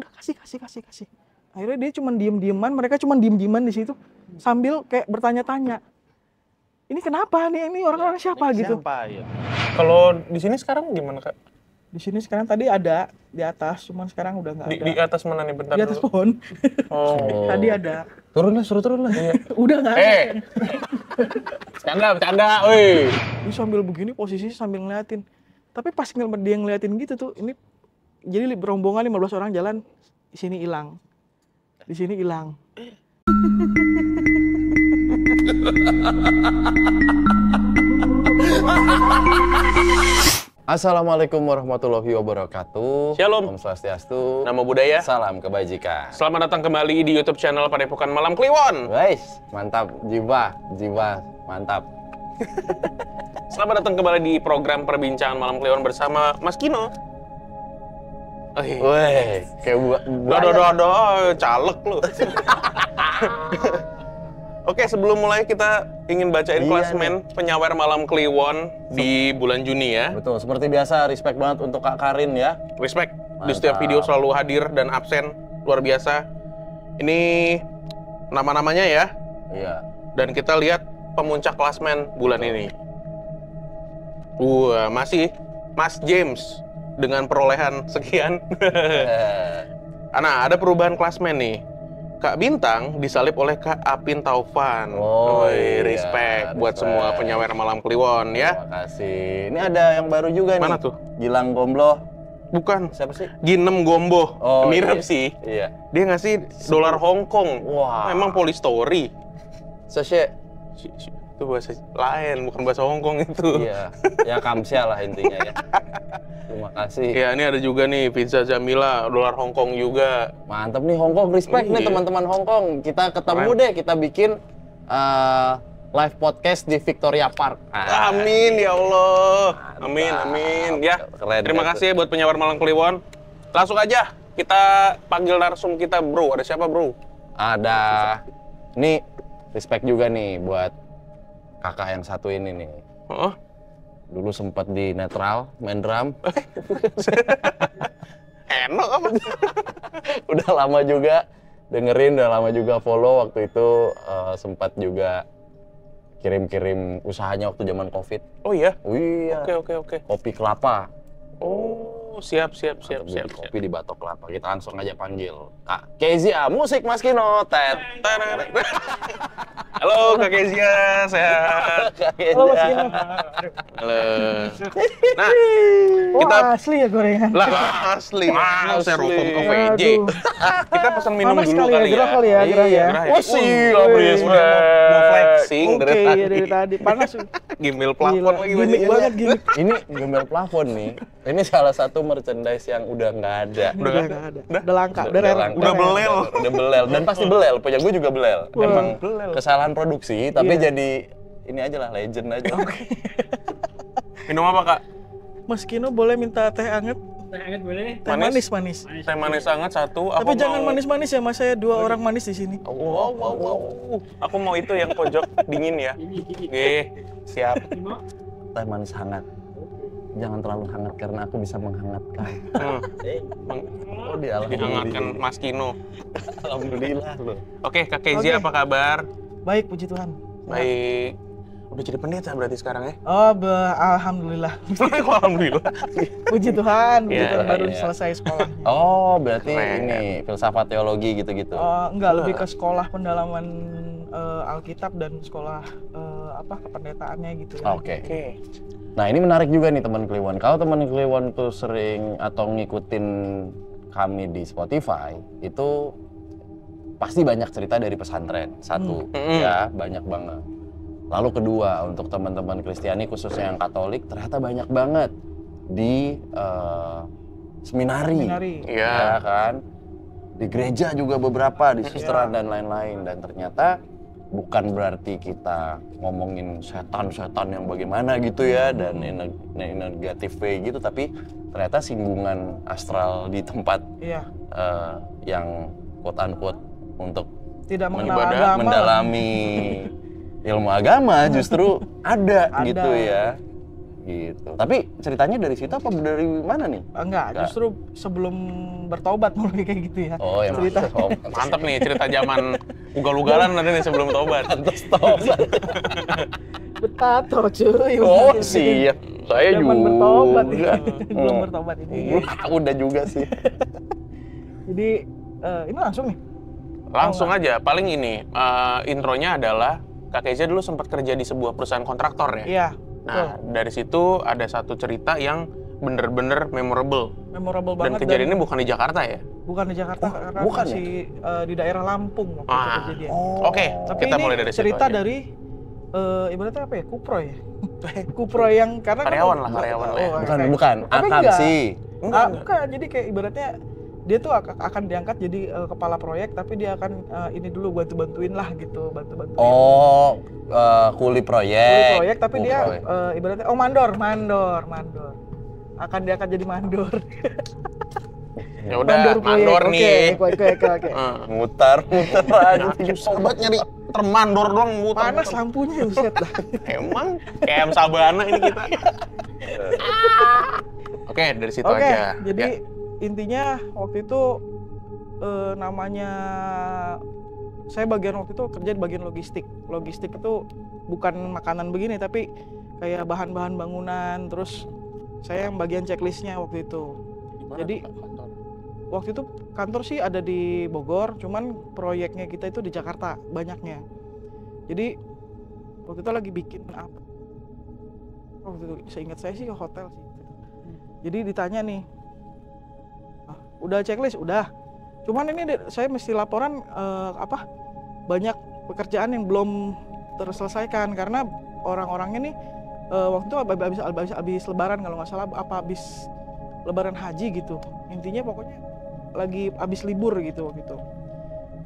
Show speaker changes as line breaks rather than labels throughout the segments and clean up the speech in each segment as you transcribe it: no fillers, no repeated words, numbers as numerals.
udah kasih. Akhirnya dia cuma diem-dieman, mereka cuma diem-dieman di situ sambil kayak bertanya-tanya. Ini kenapa nih? Ini orang-orang siapa gitu?
Siapa ya? Kalau di sini sekarang gimana, Kak?
Di sini sekarang tadi ada di atas, cuman sekarang udah nggak ada.
Di atas mana nih, bentar
di atas
dulu.
pohon.
Oh.
Tadi ada.
Suruh turun lah.
Udah nggak ada.
Bercanda, woi.
Dia sambil begini posisi sambil ngeliatin. Tapi pas dia ngeliatin gitu tuh, ini jadi berombongan 15 orang jalan, di sini hilang. Di sini hilang.
Assalamualaikum warahmatullahi wabarakatuh.
Shalom.
Om Swastiastu.
Nama budaya.
Salam kebajikan.
Selamat datang kembali di YouTube channel Padepokan Malam Kliwon.
Guys, mantap. Jiwa mantap.
Selamat datang kembali di program perbincangan Malam Kliwon bersama Mas Kino.
Weh, kayak
caleg lu. Oke, sebelum mulai kita ingin bacain klasmen penyawer Malam Kliwon di bulan Juni ya.
Betul, seperti biasa respect banget untuk Kak Karin ya.
Respect.
Mantap.
Di setiap video selalu hadir dan absen, luar biasa. Ini nama-namanya ya.
Iya.
Dan kita lihat pemuncak klasmen bulan ini. Masih Mas James dengan perolehan sekian. Nah, ada perubahan klasmen nih. Kak Bintang disalip oleh Kak Apin Taufan. Respect buat semua penyawer Malam Kliwon ya.
Terima kasih. Ini ada yang baru juga nih.
Mana tuh?
Gilang Gombloh.
Bukan.
Siapa sih?
Ginem Gombo.
Oh,
mirip
iya.
sih.
Iya.
Dia ngasih dolar Hong Kong.
Wah.
Emang Polystory.
Sosye.
Itu bahasa lain, bukan bahasa Hong Kong itu.
Iya. Ya Kamsia lah intinya ya. Terima kasih.
Ya, ini ada juga nih Pizza Jamila, dolar Hong Kong juga.
Mantap nih Hong Kong, respect nih teman-teman Hong Kong. Kita ketemu deh, kita bikin live podcast di Victoria Park.
Amin ya Allah. Amin. Ya,
Keren,
terima kasih buat penyawer Malam Kliwon. Langsung aja kita panggil narsum kita, bro. Ada siapa, bro?
Ada. Nih, respect juga nih buat kakak yang satu ini nih.
Oh?
Dulu sempat di netral, main drum.
Enak apa?
Udah lama juga dengerin, udah lama juga follow. Waktu itu sempat juga kirim-kirim usahanya waktu zaman COVID.
Oh iya?
Oh iya.
Oke.
Kopi kelapa.
Oh, siap.
Kopi di Batok Kelapa. Kita langsung aja panggil Kak Kezia, musik Mas Kino.
Halo Kak Kezia, sehat?
Kak
Halo Mas
Kezia.
Kino.
Halo. Nah,
Oh,
kita
asli ya gorengan.
lah asli. Styrofoam OVJ. Kita pesan minum
Panas
dulu
kali ya,
kali ya.
gerah kali ya, gerah ya.
Gerah
Oh siap,
Mau flexing dari
Oke,
tadi.
ya dari tadi. Panas.
Gimil plafon
Gila,
lagi
gimmick
bajunya.
banget gimmick.
Ini gembel plafon nih. Ini salah satu merchandise yang udah nggak ada.
Udah nggak ada. Udah langka, udah rare.
Udah belel.
Udah belel dan pasti belel. Punya gue juga belel.
Wah.
Emang
Belel.
kesalahan produksi, tapi
Iya.
jadi ini aja lah, legend aja.
Minum apa, Kak?
Mas Kino boleh minta teh anget?
Teh anget boleh.
Teh manis.
Teh manis sangat satu.
Tapi jangan
mau...
manis-manis ya, Mas. Saya 2 orang manis di sini.
Wow. Aku mau itu yang pojok dingin ya. Oke, siap.
Teh manis hangat. Jangan terlalu hangat karena aku bisa menghangatkan. Oh,
Dihangatkan Mas Kino.
Alhamdulillah loh.
Oke, Kak Kezia apa kabar?
Baik, puji Tuhan.
Baik. Udah jadi pendeta berarti sekarang ya?
Oh, alhamdulillah.
Alhamdulillah.
Puji Tuhan,
Iya,
baru
iya.
selesai sekolah.
Oh, berarti
Keren.
ini filsafat teologi gitu-gitu.
Enggak, lebih ke sekolah pendalaman Alkitab dan sekolah kependetaannya gitu ya.
Oke.
Oke.
Nah, ini menarik juga nih teman Kliwon. Kalau teman Kliwon tuh sering atau ngikutin kami di Spotify, itu pasti banyak cerita dari pesantren. Satu, ya, banyak banget. Lalu kedua, untuk teman-teman Kristiani khususnya yang Katolik, ternyata banyak banget di seminari.
Iya.
Ya kan? Di gereja juga beberapa, di susteran dan lain-lain. Dan ternyata bukan berarti kita ngomongin setan-setan yang bagaimana gitu ya, dan in a negative way gitu, tapi ternyata singgungan astral di tempat yang quote-unquote untuk
Tidak mengenal agama.
mendalami ilmu agama justru ada gitu ya. Gitu. Tapi ceritanya dari situ apa dari mana nih?
Enggak, justru sebelum bertobat mulai kayak gitu ya.
Oh, ya
cerita.
Mantap nih cerita zaman ugal-ugalan ada nih sebelum tobat.
Pantes tobat.
Betato cuy.
Oh, siap. Saya
Zaman
juga.
bertobat ini. Belum bertobat ini.
Udah juga sih.
Jadi ini langsung nih.
Langsung aja, paling ini intronya adalah Kak Keza dulu sempat kerja di sebuah perusahaan kontraktor ya.
Iya.
Nah, dari situ ada satu cerita yang bener-bener memorable.
Memorable
Dan
banget.
kejadian ini bukan di Jakarta ya?
Bukan di Jakarta, karena
bukan
masih di daerah Lampung waktu itu kejadian.
Oke,
Tapi
kita
ini
mulai dari situ
cerita
aja.
dari ibaratnya apa ya? Kuproy ya. Kuproy yang karena
Karyawan lah, karyawan lah ya.
Bukan.
Tapi
Akang
enggak.
sih.
Bukan, jadi kayak ibaratnya dia tuh akan diangkat jadi kepala proyek, tapi dia akan ini dulu bantu-bantuin lah gitu, bantu-bantuin.
Oh, kuli proyek.
Kuli proyek, tapi
Kuli
dia
proyek.
ibaratnya mandor. Akan diangkat jadi mandor.
Ya udah, mandor nih.
Oke.
Mutar aja.
Sobat nyari termandor doang muter.
Panas lampunya buset lah.
Emang kayak Sabana ini kita. Oke, dari situ
Oke,
aja.
jadi
Ya.
intinya waktu itu namanya saya bagian waktu itu kerja di bagian logistik. Logistik itu bukan makanan begini, tapi kayak bahan-bahan bangunan. Terus saya yang bagian checklistnya waktu itu. Jadi waktu itu kantor sih ada di Bogor, cuman proyeknya kita itu di Jakarta banyaknya. Jadi waktu itu lagi bikin apa? Waktu itu seingat saya sih hotel sih. Jadi ditanya nih, udah checklist? Udah. Cuman ini saya mesti laporan banyak pekerjaan yang belum terselesaikan karena orang-orangnya nih waktu itu habis lebaran kalau nggak salah, habis lebaran haji gitu. Intinya pokoknya lagi habis libur gitu waktu itu.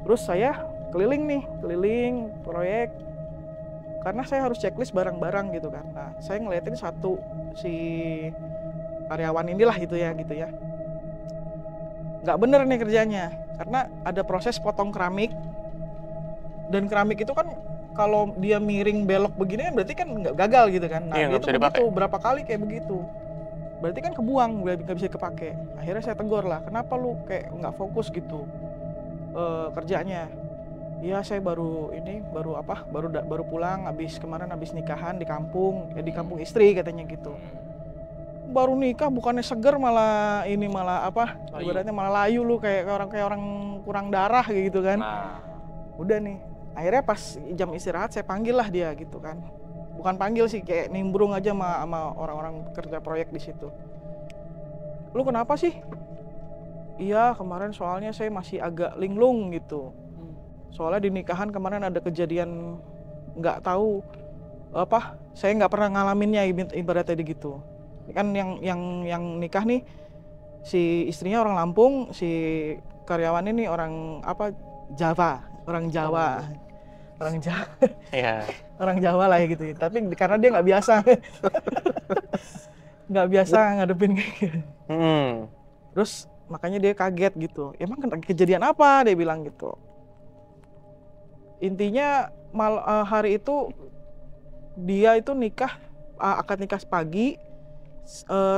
Terus saya keliling proyek karena saya harus checklist barang-barang gitu kan. Nah, saya ngeliatin satu si karyawan inilah gitu ya. Nggak bener nih kerjanya karena ada proses potong keramik, dan keramik itu kan kalau dia miring belok begini kan berarti kan nggak gagal gitu kan. Nah,
Iya,
dia
nggak
tuh
bisa
begitu berapa kali kayak begitu, berarti kan kebuang, nggak bisa kepake. Akhirnya saya tegur lah, kenapa lu kayak nggak fokus gitu kerjanya. Iya, saya baru pulang kemarin habis nikahan di kampung istri katanya gitu. Baru nikah bukannya seger malah ibaratnya malah layu lu kayak orang kurang darah gitu kan. Udah nih, akhirnya pas jam istirahat saya panggil lah dia gitu kan. Bukan panggil sih, kayak nimbrung aja sama orang-orang kerja proyek di situ. Lu kenapa sih? Iya, kemarin soalnya saya masih agak linglung gitu. Soalnya di nikahan kemarin ada kejadian nggak tahu saya nggak pernah ngalaminnya ibaratnya gitu. Kan yang nikah nih si istrinya orang Lampung, si karyawan ini orang Jawa.
Iya.
Orang Jawa lah ya gitu. Tapi karena dia nggak biasa ngadepin kayak gitu. Terus makanya dia kaget gitu. Emang kejadian apa? Dia bilang gitu. Intinya hari itu dia itu akad nikah pagi.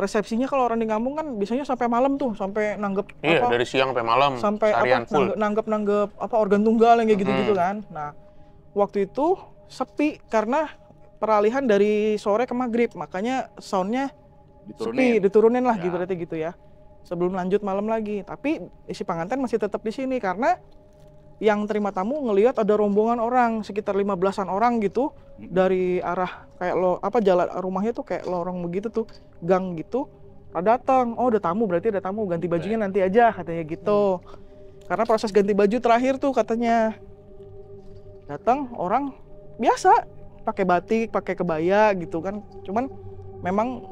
Resepsinya kalau orang di kampung kan biasanya sampai malam tuh, sampai nanggep
dari siang sampai malam,
sampai nanggep organ tunggal yang kayak gitu kan. Nah, waktu itu sepi karena peralihan dari sore ke maghrib, makanya soundnya diturunin lah ya. Berarti gitu ya, sebelum lanjut malam lagi. Tapi isi pengantin masih tetap di sini karena yang terima tamu ngelihat ada rombongan orang sekitar 15-an orang gitu dari arah kayak jalan rumahnya tuh kayak lorong begitu tuh, gang gitu. Datang, udah tamu, berarti ada tamu, ganti bajunya nanti aja katanya gitu. Karena proses ganti baju terakhir tuh katanya. Datang orang biasa pakai batik, pakai kebaya gitu kan. Cuman memang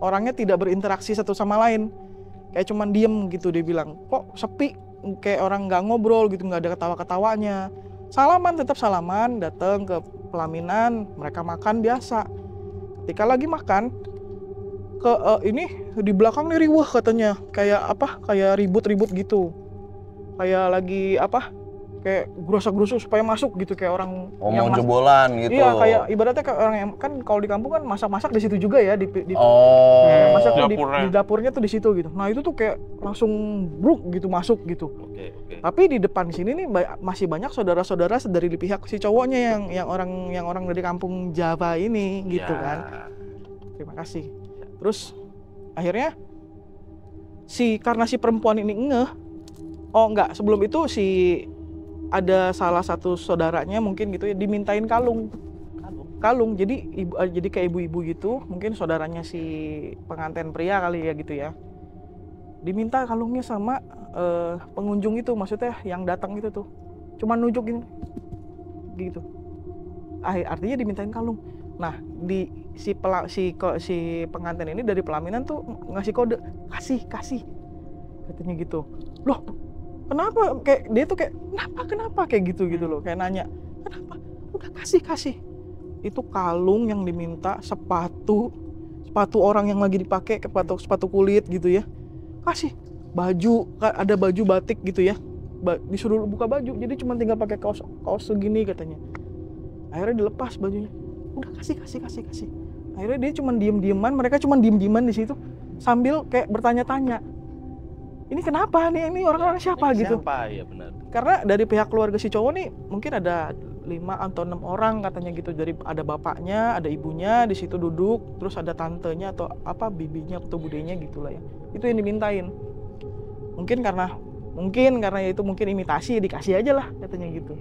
orangnya tidak berinteraksi satu sama lain. Kayak cuman diem gitu, dia bilang, kok sepi, kayak orang nggak ngobrol gitu, nggak ada ketawa-ketawanya. Tetap salaman, datang ke pelaminan, mereka makan biasa. Ketika lagi makan, ini di belakang nih riwah katanya, kayak ribut-ribut gitu, kayak lagi kayak gerusak-gerusuk supaya masuk gitu, kayak orang
mau jebolan gitu.
Iya, kayak ibaratnya kayak orang yang kan kalau di kampung kan masak-masak di situ juga ya, masak tuh di dapurnya tuh di situ gitu. Nah itu tuh kayak langsung bruk gitu masuk gitu.
Oke.
Tapi di depan sini nih masih banyak saudara-saudara dari pihak si cowoknya yang orang dari kampung Jawa ini gitu kan. Terima kasih. Terus akhirnya karena si perempuan ini sebelum itu ada salah satu saudaranya mungkin gitu ya dimintain kalung. Jadi kayak ibu-ibu gitu, mungkin saudaranya si pengantin pria kali ya gitu ya. Diminta kalungnya sama pengunjung itu, maksudnya yang datang itu tuh. Cuma nunjuk gini. Gitu. Artinya dimintain kalung. Nah, si pengantin ini dari pelaminan tuh ngasih kode, kasih. Katanya gitu. Loh, kenapa? Kayak dia tuh kayak kenapa kayak gitu loh, kayak nanya kenapa, udah kasih itu kalung yang diminta, sepatu orang yang lagi dipakai, sepatu kulit gitu ya, kasih baju, ada baju batik gitu ya, disuruh buka baju, jadi cuma tinggal pakai kaos segini katanya. Akhirnya dilepas bajunya, udah kasih. Akhirnya dia cuma mereka cuma diem-dieman di situ sambil kayak bertanya-tanya, ini kenapa nih, ini orang-orang siapa gitu.
Iya benar.
Karena dari pihak keluarga si cowok nih mungkin ada 5 atau 6 orang katanya gitu. Dari ada bapaknya, ada ibunya di situ duduk, terus ada tantenya atau bibinya atau budenya gitulah ya. Itu yang dimintain. Mungkin karena itu mungkin imitasi, dikasih aja lah katanya gitu.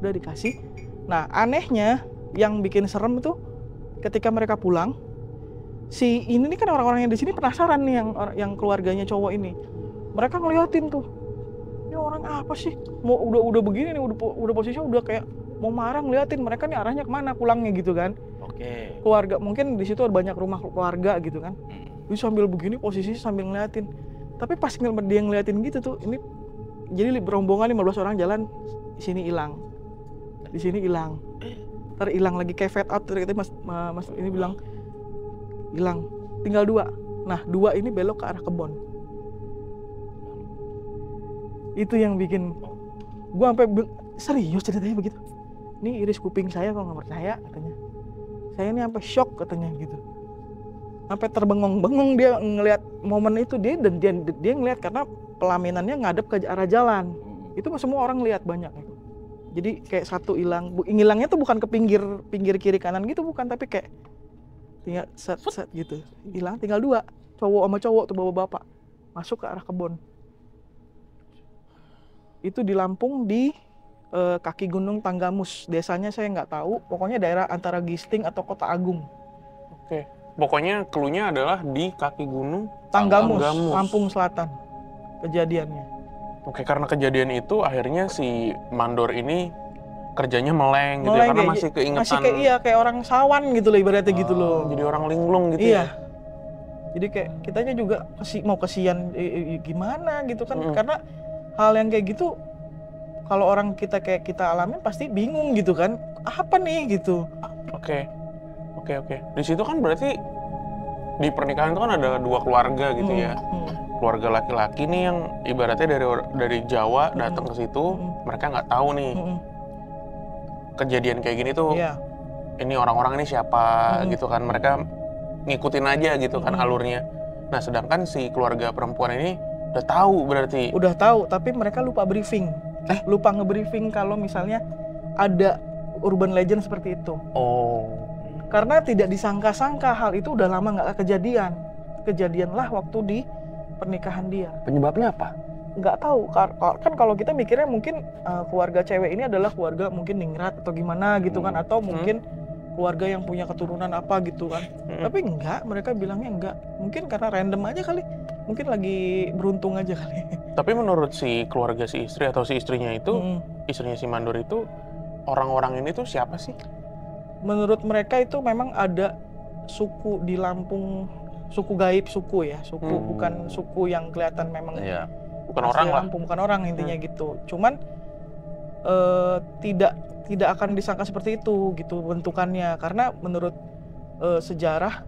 Udah dikasih. Nah, anehnya yang bikin serem tuh ketika mereka pulang, ini kan orang-orang yang di sini penasaran nih, yang keluarganya cowok ini. Mereka ngeliatin tuh, ini orang apa sih? Mau udah begini nih, udah posisinya udah kayak mau marah, ngeliatin mereka nih arahnya kemana pulangnya gitu kan?
Oke.
Keluarga mungkin di situ ada banyak rumah keluarga gitu kan? Dia sambil begini posisi sambil ngeliatin. Tapi pas dia ngeliatin gitu tuh, ini jadi berombongan 15 orang jalan, di sini hilang, hilang lagi kayak fade out. Ternyata mas ini bilang hilang, tinggal 2. Nah 2 ini belok ke arah kebon. Itu yang bikin gua sampai serius ceritanya begitu. Ini iris kuping saya kalau nggak percaya katanya. Saya ini sampai shock katanya gitu. Sampai terbengong-bengong dia ngelihat momen itu, dia ngelihat karena pelaminannya ngadep ke arah jalan. Itu semua orang lihat banyak. Jadi kayak satu hilang. Hilangnya tuh bukan ke pinggir kiri kanan gitu, bukan, tapi kayak tinggal set gitu. Hilang tinggal 2, cowok sama cowok tuh bapak-bapak masuk ke arah kebon. Itu di Lampung di kaki Gunung Tanggamus. Desanya saya nggak tahu, pokoknya daerah antara Gisting atau Kota Agung.
Oke. Pokoknya cluenya adalah di kaki Gunung
Tanggamus, Lampung Selatan kejadiannya.
Oke, karena kejadian itu akhirnya si mandor ini kerjanya meleng gitu ya, karena masih keingetan.
Masih kayak orang sawan gitu loh ibaratnya gitu loh.
Jadi orang linglung gitu ya.
Jadi kayak kitanya juga mau kesian gimana gitu kan, karena hal yang kayak gitu kalau orang kita alamin pasti bingung gitu kan, apa nih gitu.
Oke. Di situ kan berarti di pernikahan itu kan ada 2 keluarga gitu ya. Keluarga laki-laki nih yang ibaratnya dari Jawa datang ke situ, mereka nggak tahu nih kejadian kayak gini tuh. Ini orang-orang ini siapa gitu kan, mereka ngikutin aja gitu kan alurnya. Nah sedangkan si keluarga perempuan ini udah tahu berarti.
Udah tahu, tapi mereka lupa briefing. Lupa nge-briefing kalau misalnya ada urban legend seperti itu. Karena tidak disangka-sangka hal itu udah lama nggak kejadian. Kejadianlah waktu di pernikahan dia.
Penyebabnya apa?
Nggak tahu. Kan kalau kita mikirnya mungkin keluarga cewek ini adalah keluarga mungkin ningrat atau gimana gitu kan, atau mungkin keluarga yang punya keturunan apa gitu kan. Tapi enggak, mereka bilangnya enggak. Mungkin karena random aja kali. Mungkin lagi beruntung aja kali.
Tapi menurut si keluarga si istri atau si istrinya itu, istrinya si mandor itu, orang-orang ini tuh siapa sih?
Menurut mereka itu memang ada suku di Lampung, suku gaib, bukan suku yang kelihatan memang
bukan orang lah.
Lampung, bukan orang intinya gitu. Cuman tidak akan disangka seperti itu gitu bentukannya, karena menurut sejarah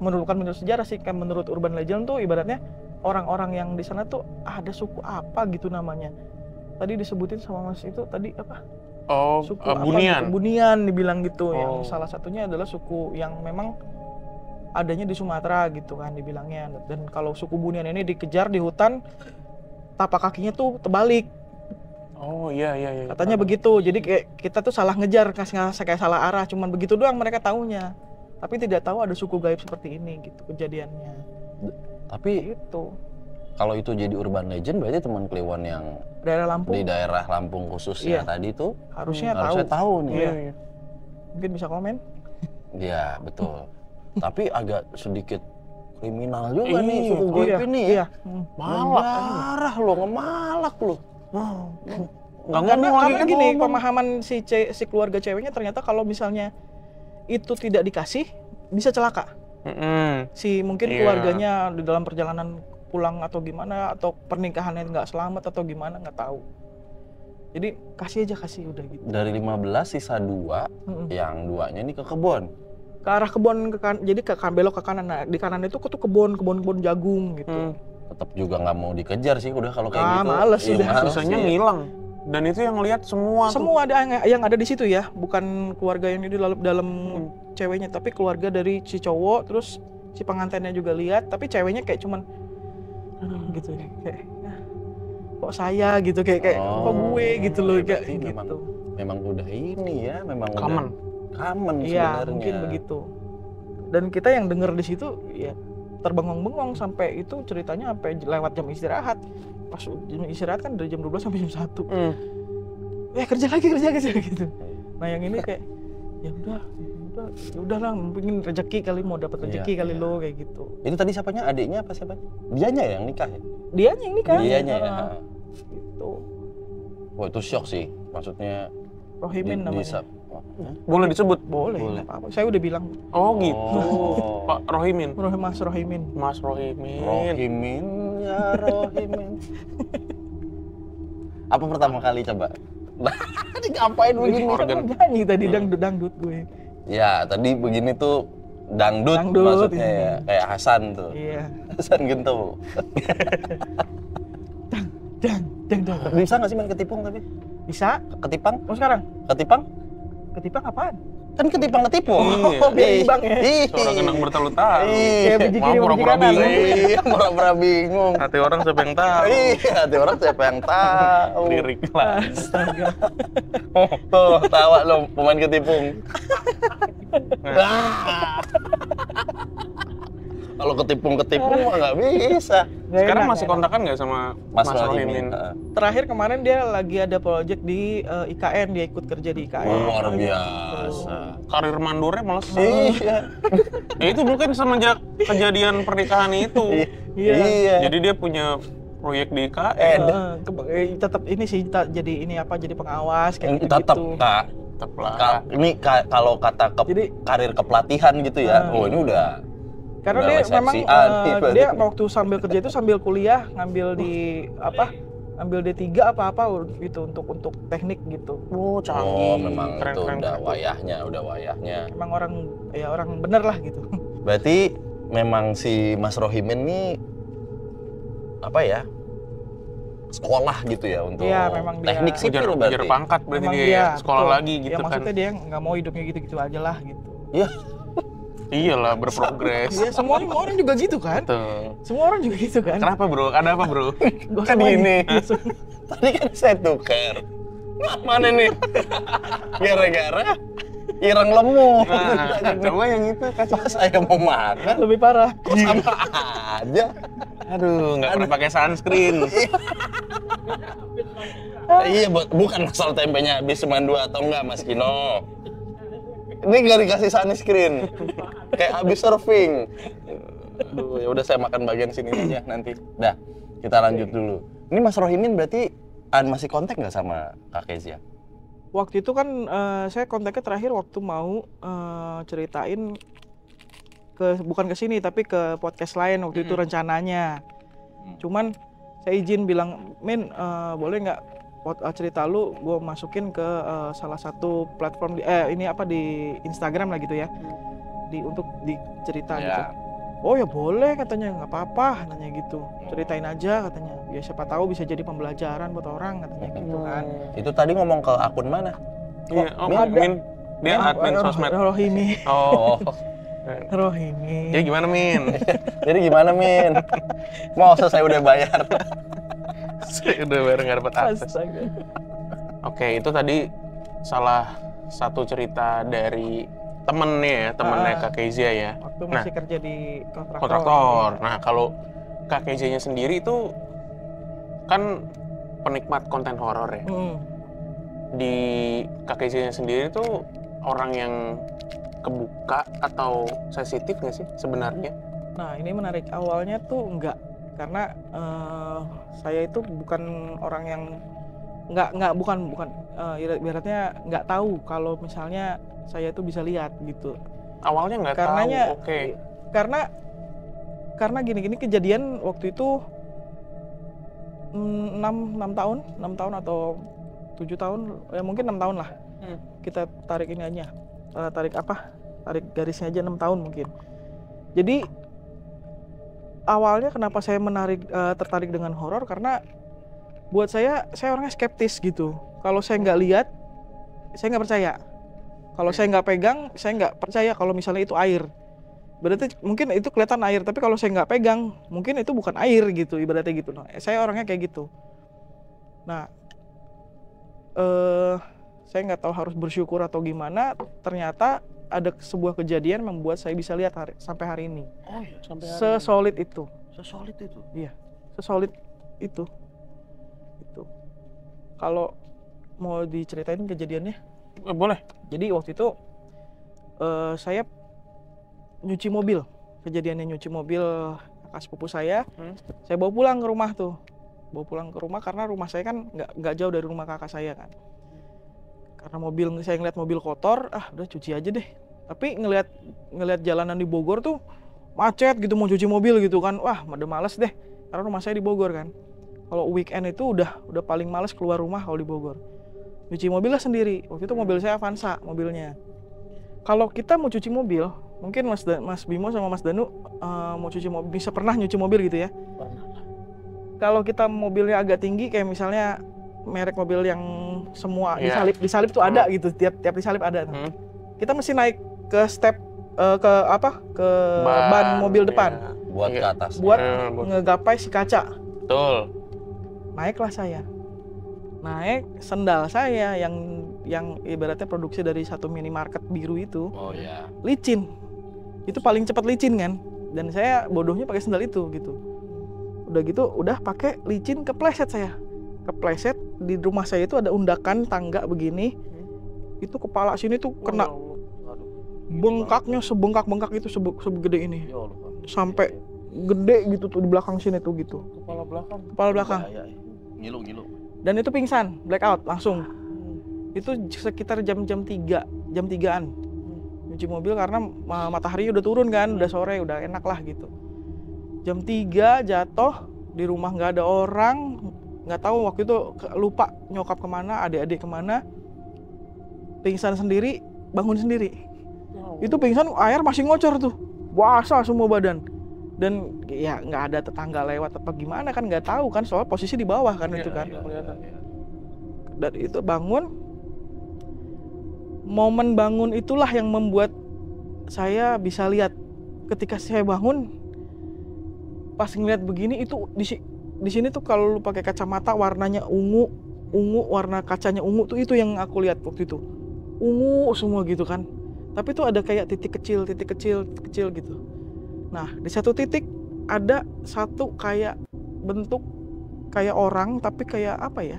sih, kan menurut urban legend tuh ibaratnya orang-orang yang di sana tuh ada suku apa gitu namanya. tadi disebutin sama Mas itu tadi apa?
Oh,
Suku
Bunian.
Apa? Bunian dibilang gitu.
Oh.
Yang salah satunya adalah suku yang memang adanya di Sumatera gitu kan dibilangnya. Dan kalau suku Bunian ini dikejar di hutan, tapak kakinya tuh terbalik.
Oh iya.
Katanya begitu. Jadi kayak kita tuh salah ngejar, kayak salah arah. Cuman begitu doang mereka taunya. Tapi tidak tahu ada suku gaib seperti ini gitu kejadiannya.
Tapi
Itu
kalau itu jadi urban legend berarti teman Kliwon yang
daerah Lampung
di daerah Lampung khususnya
Iya.
tadi tuh
harusnya
harusnya tahu nih.
Iya. Mungkin bisa komen.
Iya, betul. Tapi agak sedikit kriminal juga nih
Iya,
suku gaib ini ya.
Iya.
Malak.
Marah lo, ngemalak lo.
Nggak
Karena
ngomong lagi kan
gini,
ngomong.
pemahaman si keluarga ceweknya ternyata kalau misalnya itu tidak dikasih bisa celaka. Si mungkin
Iya.
keluarganya di dalam perjalanan pulang atau gimana, atau pernikahannya nggak selamat atau gimana, nggak tahu. Jadi kasih udah gitu.
Dari 15 sisa 2, yang 2-nya ini ke kebun.
Ke arah kebun jadi belok ke kanan. Nah, di kanan itu tuh kebun jagung gitu.
Tetap juga nggak mau dikejar sih udah kalau kayak gitu.
Males
Iya,
udah.
males
Sisanya
sih.
ngilang. Dan itu yang lihat semua.
Semua ada yang ada di situ ya, bukan keluarga yang di dalam ceweknya, tapi keluarga dari si cowok, terus si pengantinnya juga lihat, tapi ceweknya kayak cuman gitu ya, kayak kok saya gitu, kayak kok gue gitu loh, kayak
berarti
gitu.
Memang udah ini ya, memang
Common.
udah common
Iya,
sebenarnya.
mungkin begitu. Dan kita yang denger di situ ya terbengong-bengong sampai itu ceritanya sampai lewat jam istirahat. Pas jam istirahat kan dari jam 12 sampai jam 1. Kerja lagi gitu. Nah, yang ini kayak ya udahlah, mungkin rezeki kali, mau dapat rezeki kali lo kayak gitu.
Itu tadi siapanya? Adiknya apa siapa? Dianya yang nikah ya?
Dianya yang nikah.
Dianya ya.
Gitu.
Wah, itu shock sih. Maksudnya
Rohimin namanya.
Boleh disebut?
Boleh. Apa-apa. Saya udah bilang.
Oh gitu.
Oh.
Pak Rohimin.
Mas Rohimin.
Mas Rohimin.
Rohimin ya Rohimin. Apa pertama kali coba? Ngapain begini?
Organ.
Nyanyi tadi dangdut gue.
Ya, tadi begini tuh dangdut maksudnya ya. Kayak Hasan tuh.
Iya.
Hasan Gento.
Dang.
Bisa nggak sih main ketipung tapi?
Bisa?
Ketipang?
Oh sekarang?
Ketipang?
Ketipang apaan?
Kan ketipang ketipung.
Iya.
Oh, biar imbang ya.
Seorang kenang bertalu-talu.
Kayak biji kiri, biji
pura-pura
kanan.
bingung.
Iya, pura-pura bingung.
Hati orang siapa yang tahu?
Iya, ada orang siapa yang tahu.
Lirik lah.
Astaga.
Tuh, tawa lo pemain ketipung. Kalau ketipung-ketipung mah nggak bisa.
Nggak
Sekarang
enak,
masih
nggak
kontakan nggak sama
Mas
Mas
Rohimin.
Rohimin?
Terakhir kemarin dia lagi ada project di IKN, dia ikut kerja di IKN.
Luar biasa.
Karir mandornya malah
Iya.
Ya itu mungkin semenjak kejadian pernikahan itu.
Iya.
Jadi dia punya proyek di IKN.
Tetap ini sih jadi ini apa, jadi pengawas kayak gitu.
Tetap Kak.
Tetap lah.
Ini kalau kata
Jadi-
karir kepelatihan gitu ya. Oh, ini udah.
Karena
Udah
dia
resepsian
memang
nih, berarti.
dia waktu sambil kerja itu sambil kuliah ngambil di ambil D3 apa gitu untuk teknik gitu.
Oh, canggih.
Oh, memang
Keren,
itu
keren,
udah
keren.
wayahnya.
Emang orang bener lah gitu.
Berarti memang si Mas Rohimin nih apa ya? Sekolah gitu ya untuk
Iya, memang dia-
teknik sipil
Ngejar
berarti.
pangkat berarti
Emang
dia ya. Sekolah
betul.
lagi gitu
ya,
kan.
maksudnya dia nggak mau hidupnya gitu-gitu aja lah gitu.
Iya.
Iyalah berprogres.
Iya, semua orang juga gitu kan.
Betul.
Semua orang juga gitu kan.
Kenapa bro? Ada apa bro?
Gak
Kan gini. Tadi kan saya tuker. Mana nih? Gara-gara ireng lemu.
Nah, coba yang itu kasih.
Pas saya mau makan
Lebih parah.
sama aja.
Aduh, nggak pernah pakai sunscreen.
Iya, bukan masalah tempenya habis cuma 2 atau enggak, Mas Kino. Ini nggak dikasih sunscreen. Kayak habis surfing. Aduh, ya udah saya makan bagian sini aja nanti. Dah, kita lanjut dulu. Ini Mas Rohimin berarti masih kontak nggak sama Kak Kezia?
Waktu itu kan saya kontaknya terakhir waktu mau ceritain bukan ke sini tapi ke podcast lain waktu itu rencananya. Cuman saya izin bilang, Min boleh nggak cerita lu gue masukin ke salah satu platform di Instagram lah gitu ya, untuk dicerita gitu. Oh ya boleh katanya, nggak apa-apa katanya gitu. Ceritain aja katanya. Ya siapa tahu bisa jadi pembelajaran buat orang katanya gitu kan.
Itu tadi ngomong ke akun mana?
Iya, Min. Dia admin sosmed.
Rohimi.
Oh.
Rohimi.
Ya gimana, Min?
Jadi gimana, Min? Mau saya udah bayar.
Saya udah bayar nggak dapat akses.
Astaga.
Oke, itu tadi salah satu cerita dari temennya Kak Kezia ya.
Waktu masih kerja di kontraktor.
Kontraktor. Nah, kalau Kak Kezia-nya sendiri itu kan penikmat konten horor ya. Di Kak Kezia-nya sendiri tuh orang yang kebuka atau sensitif nggak sih sebenarnya?
Nah, ini menarik. Awalnya tuh enggak, karena saya itu bukan orang yang bukan ibaratnya nggak tahu kalau misalnya saya itu bisa lihat gitu.
Awalnya nggak tahu. Oke.
Karena gini kejadian waktu itu 6 tahun atau 7 tahun, ya mungkin 6 tahun lah. Kita tarik ini aja. Tarik garisnya aja 6 tahun mungkin. Jadi awalnya kenapa saya tertarik dengan horor, karena buat saya orangnya skeptis gitu. Kalau saya nggak lihat, saya nggak percaya. Kalau saya nggak pegang, saya nggak percaya kalau misalnya itu air. Berarti mungkin itu kelihatan air, tapi kalau saya nggak pegang, mungkin itu bukan air gitu, ibaratnya gitu. Nah, saya orangnya kayak gitu. Nah, saya nggak tahu harus bersyukur atau gimana. Ternyata ada sebuah kejadian membuat saya bisa lihat sampai hari ini.
Oh iya, sampai hari
sesolid ini. Itu.
Sesolid itu?
Iya, sesolid itu. Itu. Kalau mau diceritain kejadiannya?
Boleh.
Jadi waktu itu saya nyuci mobil. Kejadiannya nyuci mobil kakak sepupu saya. Saya bawa pulang ke rumah tuh. Bawa pulang ke rumah karena rumah saya kan nggak jauh dari rumah kakak saya kan. Karena saya ngeliat mobil kotor, udah cuci aja deh. Tapi ngeliat jalanan di Bogor tuh macet gitu, mau cuci mobil gitu kan. Wah, udah males deh. Karena rumah saya di Bogor kan. Kalau weekend itu udah paling males keluar rumah kalau di Bogor. Cuci mobil lah sendiri. Waktu itu mobil saya Avanza mobilnya. Kalau kita mau cuci mobil, mungkin Mas Bimo sama Mas Danu mau cuci mobil, bisa pernah nyuci mobil gitu ya?
Pernah.
Kalau kita mobilnya agak tinggi, kayak misalnya merek mobil yang semua disalip tuh ada gitu, tiap disalip ada. Kita mesti naik ke step ke ban mobil depan.
Buat ke atas.
Buat ngegapai si kaca.
Betul.
Naiklah saya. Naik, sendal saya yang ibaratnya produksi dari satu minimarket biru itu.
Oh ya.
Licin. Itu paling cepat licin kan. Dan saya bodohnya pakai sendal itu gitu. Udah pakai licin, kepleset saya. Kepleset, di rumah saya itu ada undakan tangga begini. Itu kepala sini tuh kena bengkaknya, sebengkak-bengkak itu segede ini. Sampai gede gitu tuh di belakang sini tuh gitu. Kepala belakang.
Ngilu.
Dan itu pingsan, blackout langsung. Itu sekitar jam 3-an. Nyuci mobil karena matahari udah turun kan, udah sore, udah enak lah gitu. Jam 3 jatuh, di rumah nggak ada orang, nggak tahu waktu itu lupa nyokap kemana, adik-adik kemana. Pingsan sendiri, bangun sendiri. Itu pingsan, air masih ngocor tuh, basah semua badan. Dan ya nggak ada tetangga lewat apa gimana kan, nggak tahu kan, soal posisi di bawah kan itu kan. Dan itu bangun, momen bangun itulah yang membuat saya bisa lihat. Ketika saya bangun, pas ngeliat begini itu di sini tuh kalau lu pakai kacamata warnanya ungu, warna kacanya ungu tuh, itu yang aku lihat waktu itu. Ungu semua gitu kan. Tapi tuh ada kayak titik kecil gitu. Nah, di satu titik ada satu kayak bentuk kayak orang, tapi kayak apa ya?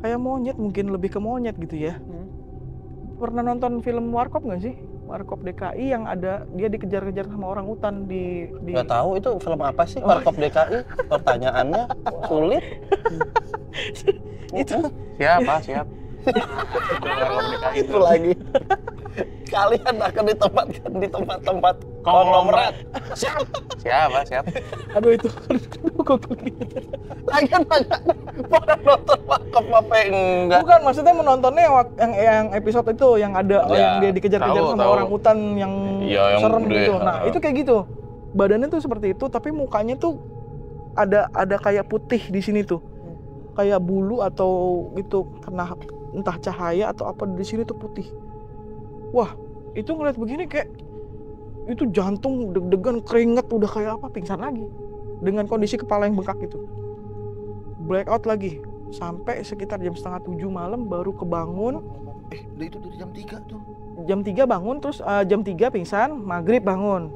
Kayak monyet, mungkin lebih ke monyet gitu ya. Pernah nonton film Warkop nggak sih? Warkop DKI yang ada dia dikejar-kejar sama orang hutan di...
Nggak tahu itu film apa sih Warkop DKI? Pertanyaannya sulit.
Itu
Siap.
Itu lagi. Kalian akan ditempatkan di tempat-tempat konglomerat.
Siap.
aduh itu
Lagian banyak pada nonton Warkop apa enggak?
bukan, maksudnya menontonnya yang episode itu yang ada
Ya,
yang dia dikejar-kejar sama
tahu.
orang hutan yang
Iya, yang
serem
gede.
gitu. Nah, itu kayak gitu. badannya tuh seperti itu, tapi mukanya tuh ada kayak putih di sini tuh, kayak bulu atau itu kena entah cahaya atau apa di sini tuh putih. Wah, itu ngeliat begini kayak itu jantung deg-degan, keringet, udah kayak apa, pingsan lagi dengan kondisi kepala yang bengkak itu. Blackout lagi sampai sekitar jam 6:30 malam baru kebangun.
Itu dari jam 3 tuh.
Jam 3 bangun, terus jam 3 pingsan, maghrib bangun.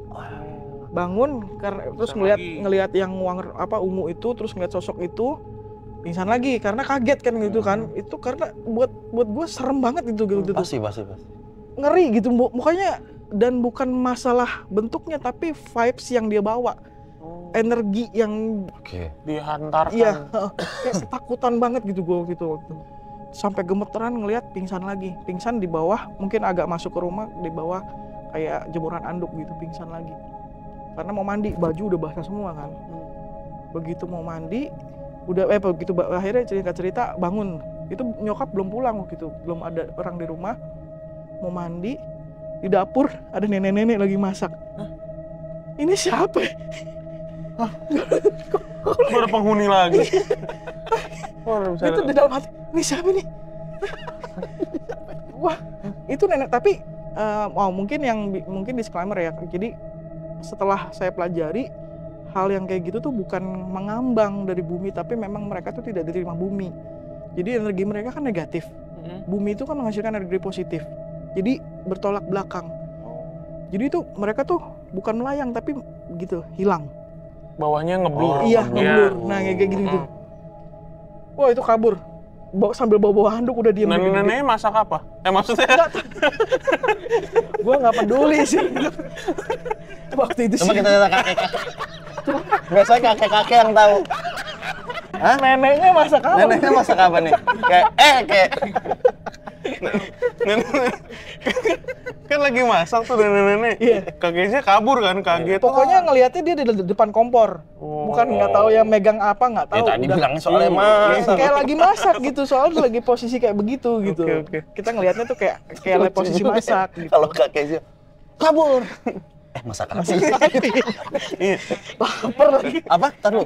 Terus ngelihat yang ungu itu, terus ngeliat sosok itu, pingsan lagi karena kaget kan gitu kan. Itu karena buat gue serem banget itu gitu.
Pasti.
Ngeri gitu mukanya, dan bukan masalah bentuknya tapi vibes yang dia bawa. Energi yang
dihantarkan.
Iya, kayak ketakutan banget gitu gue waktu. Sampai gemeteran ngelihat pingsan lagi. Pingsan di bawah, mungkin agak masuk ke rumah, di bawah kayak jemuran anduk gitu, pingsan lagi. Karena mau mandi, baju udah basah semua kan. Begitu mau mandi, begitu akhirnya cerita bangun. Itu nyokap belum pulang waktu itu, belum ada orang di rumah. Mau mandi, di dapur ada nenek-nenek lagi masak. Ini siapa?
Ada penghuni lagi.
Itu di dalam hati, ini siapa nih? Wah, itu nenek, tapi mungkin disclaimer ya. Jadi setelah saya pelajari, hal yang kayak gitu tuh bukan mengambang dari bumi, tapi memang mereka tuh tidak diterima bumi. Jadi energi mereka kan negatif. Bumi itu kan menghasilkan energi positif. Jadi bertolak belakang. Jadi itu mereka tuh bukan melayang tapi gitu, hilang.
Bawahnya ngeblur.
Iya, ngeblur. Nah, kayak gitu. Wah, itu kabur. Sambil bawa handuk udah diem.
Nenek masak apa? Maksudnya?
Gua nggak peduli sih. Waktu itu
Cuma
sih.
kita kakek-kakek. Biasanya kakek-kakek yang tahu. Hah?
Neneknya masak apa?
Neneknya masak apa nih? Kayak
kan lagi masak tuh nenek-nenek.
Iya.
Kakeknya kabur kan, kaget.
Pokoknya ngelihatnya dia di depan kompor. Bukan nggak tahu yang megang apa, nggak tahu.
Ya tadi bilangnya soalnya masak.
Kayak lagi masak gitu, soalnya lagi posisi kayak begitu gitu.
Oke.
Kita ngelihatnya tuh kayak posisi masak gitu.
Kalau kakeknya kabur. Masak apa?
Iya.
Lapar lagi.
Apa? Taruh.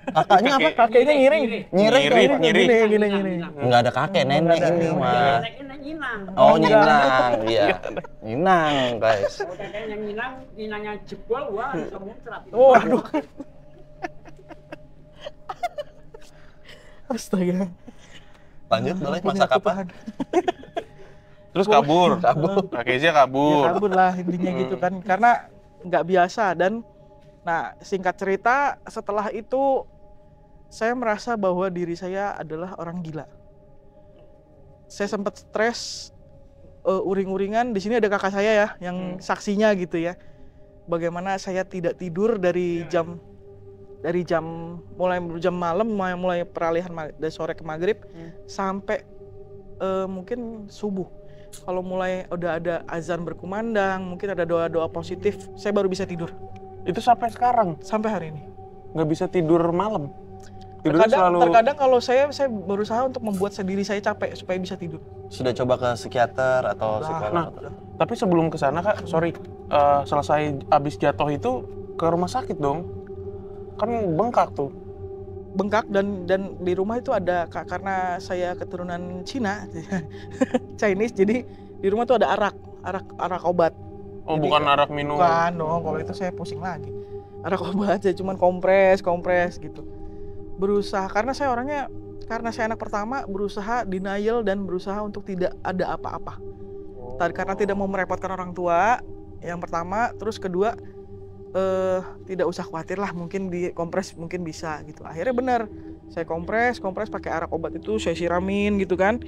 Kakaknya apa?
Kakeknya ngiring.
Ngiring.
Enggak ada kakek, nenek ini mah.
Nyinang.
Oh, nyinang. Iya. Nyinang, guys.
Kalau kakeknya nyinang, nyinangnya jebol, wah bisa muncrat.
Waduh. Astaga.
Lanjut boleh, masak apa?
Terus kabur. Kakeknya kabur.
Ya, kabur lah intinya gitu kan, karena nggak biasa. Dan nah, singkat cerita, setelah itu saya merasa bahwa diri saya adalah orang gila. Saya sempat stres, uring-uringan. Di sini ada kakak saya ya yang saksinya gitu ya, bagaimana saya tidak tidur dari jam malam, mulai peralihan dari sore ke maghrib sampai mungkin subuh. Kalau mulai udah ada azan berkumandang, mungkin ada doa-doa positif, saya baru bisa tidur.
Itu sampai sekarang?
Sampai hari ini.
Nggak bisa tidur malam?
Terkadang kalau saya berusaha untuk membuat diri saya capek supaya bisa tidur.
Sudah coba ke psikiater atau psikolog?
Tapi sebelum ke sana Kak, selesai abis jatuh itu ke rumah sakit dong? Kan bengkak tuh.
Bengkak dan di rumah itu ada, karena saya keturunan Cina, Chinese, jadi di rumah tuh ada arak obat.
Oh, jadi, bukan arak minum?
Bukan dong, kalau itu saya pusing lagi. Arak obat aja, cuman kompres gitu. Berusaha, karena saya anak pertama, berusaha denial dan berusaha untuk tidak ada apa-apa. Karena tidak mau merepotkan orang tua, yang pertama. Terus kedua, tidak usah khawatir lah, mungkin di kompres mungkin bisa gitu. Akhirnya bener, saya kompres pakai arak obat itu, saya siramin gitu kan.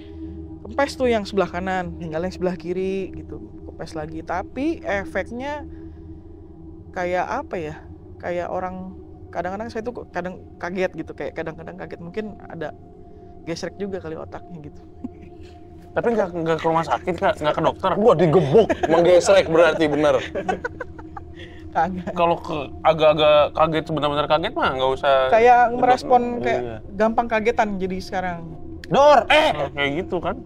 Kempes tuh yang sebelah kanan, tinggal yang sebelah kiri gitu, kempes lagi. Tapi efeknya kayak apa ya, kayak orang, kadang-kadang saya tuh kaget gitu, kayak kadang-kadang kaget, mungkin ada gesrek juga kali otaknya gitu.
Tapi nggak ke rumah sakit Kak, nggak ke dokter?
Gua digebuk, menggesrek berarti bener.
Kalau agak-agak kaget, benar-benar kaget mah nggak usah.
Kayak merespon kayak gampang kagetan jadi sekarang.
Kayak gitu kan?